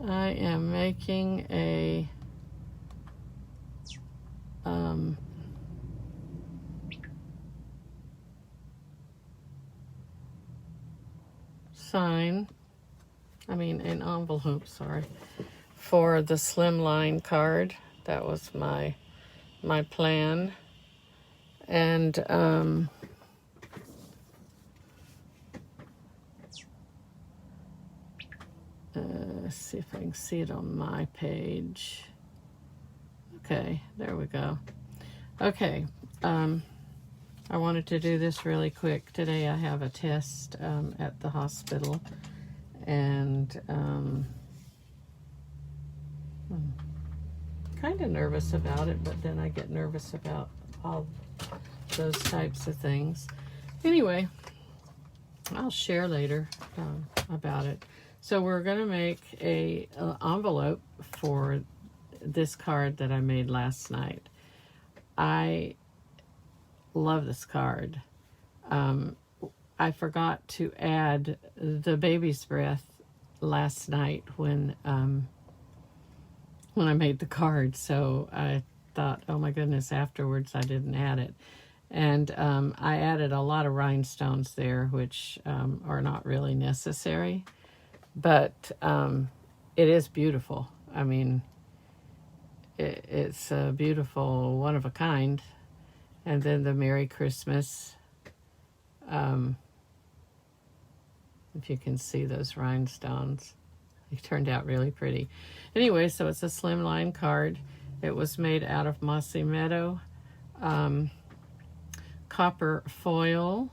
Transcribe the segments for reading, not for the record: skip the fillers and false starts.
I am making a an envelope, sorry, for the Slimline card. That was my plan. And let's see if I can see it on my page. Okay, there we go. Okay, I wanted to do this really quick. Today I have a test at the hospital, and I'm kind of nervous about it, but then I get nervous about all those types of things. Anyway, I'll share later about it. So we're going to make a envelope for this card that I made last night. I love this card. I forgot to add the baby's breath last night when I made the card, so I thought, oh my goodness, afterwards I didn't add it. And I added a lot of rhinestones there, which are not really necessary, but it is beautiful. I mean, it's a beautiful, one of a kind. And then the Merry Christmas, if you can see those rhinestones, they turned out really pretty. Anyway, so it's a Slimline card. It was made out of Mossy Meadow, copper foil,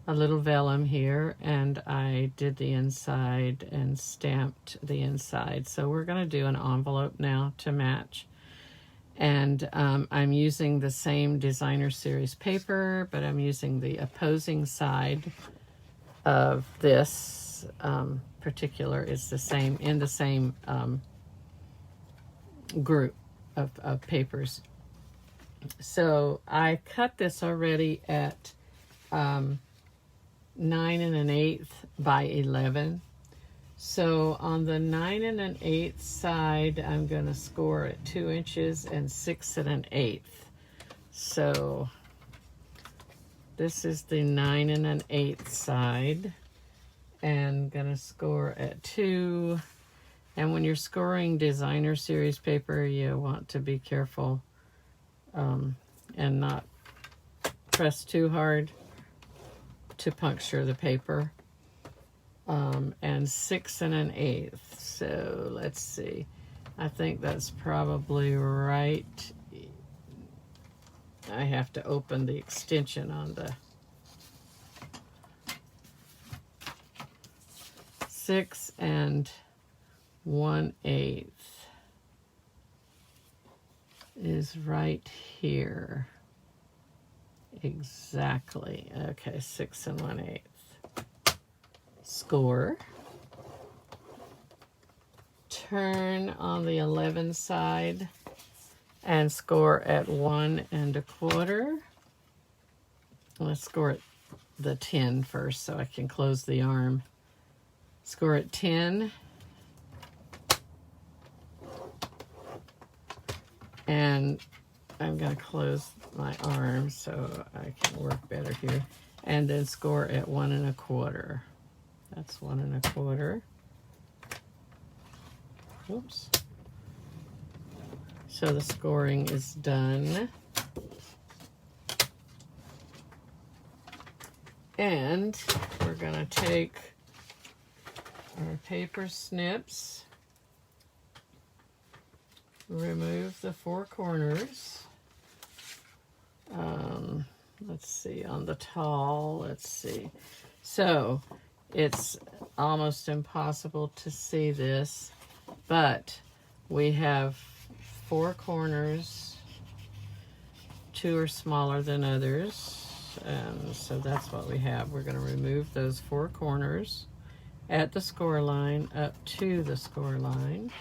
a little vellum here, and I did the inside and stamped the inside. So we're going to do an envelope now to match. And I'm using the same designer series paper, but I'm using the opposing side of this particular is the same, in the same group of papers. So I cut this already at 9 1/8 by 11. So on the 9 1/8 side, I'm going to score at 2 inches and 6 1/8. So this is the 9 1/8 side, and going to score at 2. And when you're scoring designer series paper, you want to be careful and not press too hard to puncture the paper. And 6 1/8. So let's see. I think that's probably right. I have to open the extension on the 6 1/8 is right here. Exactly. Okay, 6 1/8. Score. Turn on the 11 side and score at 1 1/4. Let's score at the 10 first so I can close the arm. Score at 10. And I'm going to close my arm so I can work better here. And then score at 1 1/4. That's 1 1/4. Oops. So the scoring is done. And we're going to take our paper snips, remove the 4 corners. Let's see, on the tall, let's see. So it's almost impossible to see this, but we have 4 corners. 2 are smaller than others, so that's what we have. We're going to remove those 4 corners at the score line up to the score line.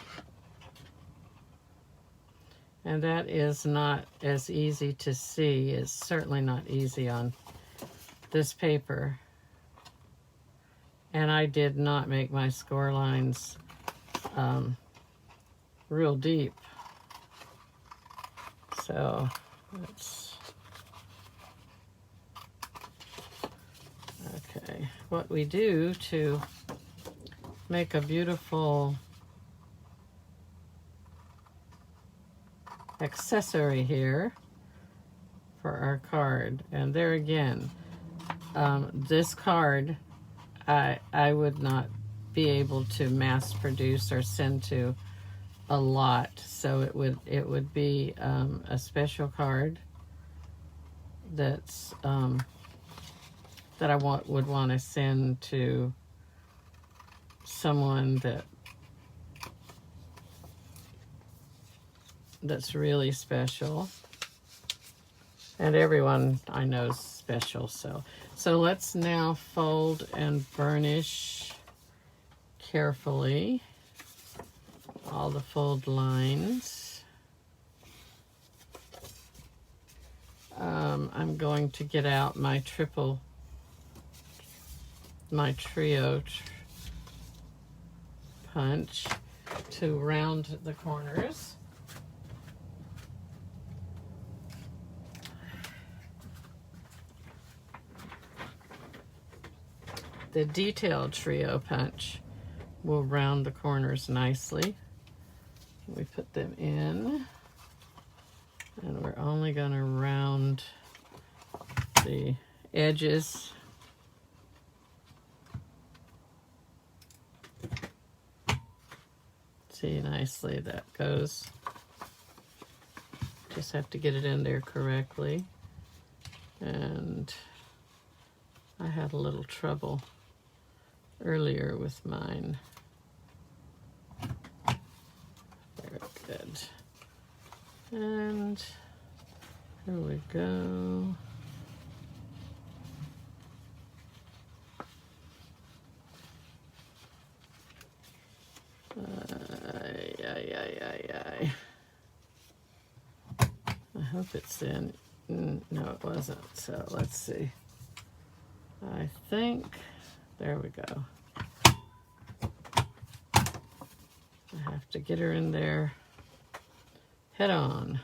And that is not as easy to see. It's certainly not easy on this paper. And I did not make my score lines real deep. So let's, okay, what we do to make a beautiful accessory here for our card. And there again, this card I would not be able to mass produce or send to a lot, so it would be a special card that's that I would want to send to someone that's really special, and everyone I know is special. So let's now fold and burnish carefully all the fold lines. I'm going to get out my trio punch to round the corners. The detailed trio punch will round the corners nicely. We put them in, and we're only going to round the edges. See nicely that goes. Just have to get it in there correctly. And I had a little trouble earlier with mine. Very good. And here we go. I hope it's in. No, it wasn't. So let's see. I think, there we go. I have to get her in there head on.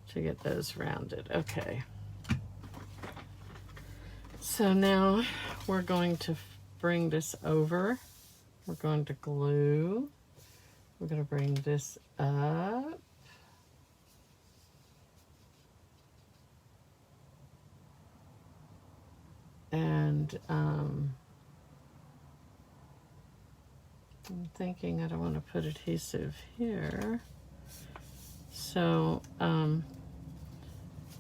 To get those rounded. Okay. So now we're going to bring this over. We're going to glue. We're going to bring this up. And I'm thinking I don't want to put adhesive here. So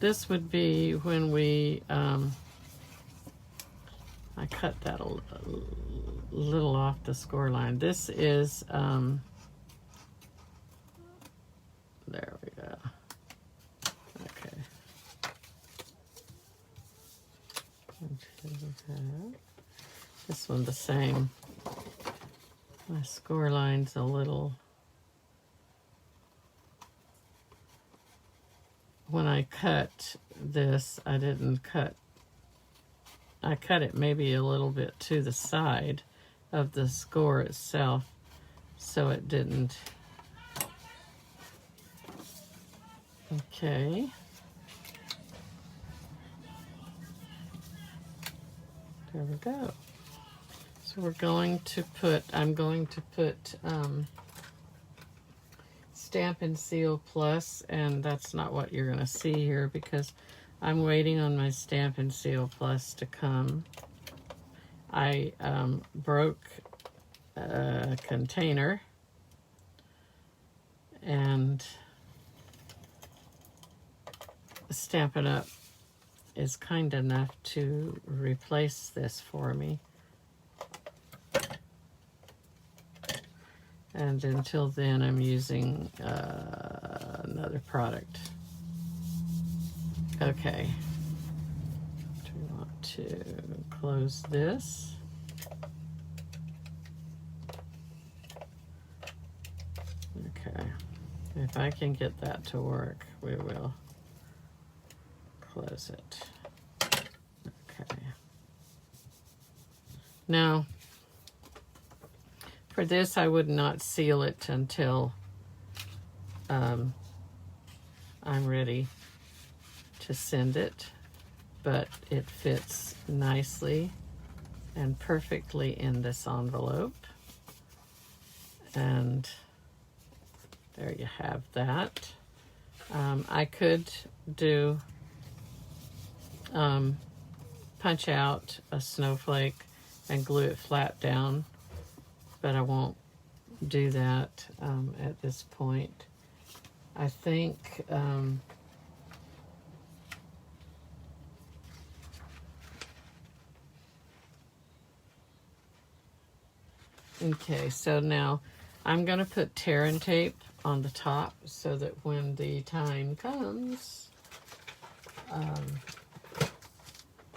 this would be when we, I cut that a little off the score line. This is, there we go. Okay. This one the same. My score line's a little, when I cut this, I didn't cut, I cut it maybe a little bit to the side of the score itself, so it didn't. Okay. There we go. So we're going to put, I'm going to put Stampin' Seal Plus, and that's not what you're going to see here because I'm waiting on my Stampin' Seal Plus to come. I broke a container, and Stampin' Up! Is kind enough to replace this for me. And until then, I'm using another product. Okay. Do we want to close this? Okay. If I can get that to work, we will close it. Okay. Now, for this, I would not seal it until I'm ready to send it, but it fits nicely and perfectly in this envelope. And there you have that. I could do punch out a snowflake and glue it flat down, but I won't do that at this point. I think okay, so now I'm going to put tear and tape on the top so that when the time comes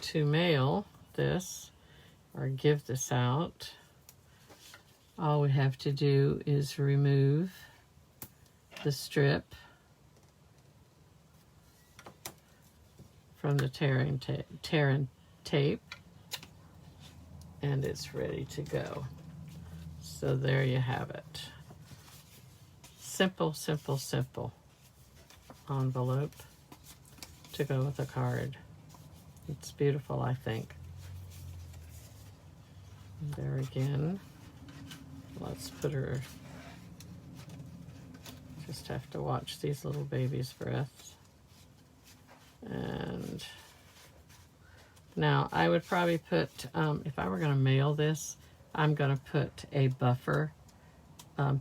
to mail this or give this out, all we have to do is remove the strip from the tear and tape, and it's ready to go. So there you have it. Simple, simple, simple envelope to go with a card. It's beautiful, I think. And there again. Let's put her, just have to watch these little babies' breaths. And now I would probably put, if I were going to mail this, I'm going to put a buffer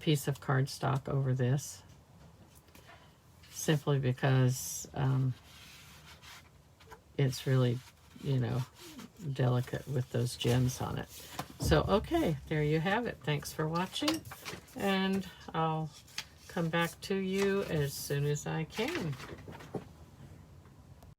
piece of cardstock over this, simply because it's really, you know, delicate with those gems on it. So, okay, there you have it. Thanks for watching, and I'll come back to you as soon as I can.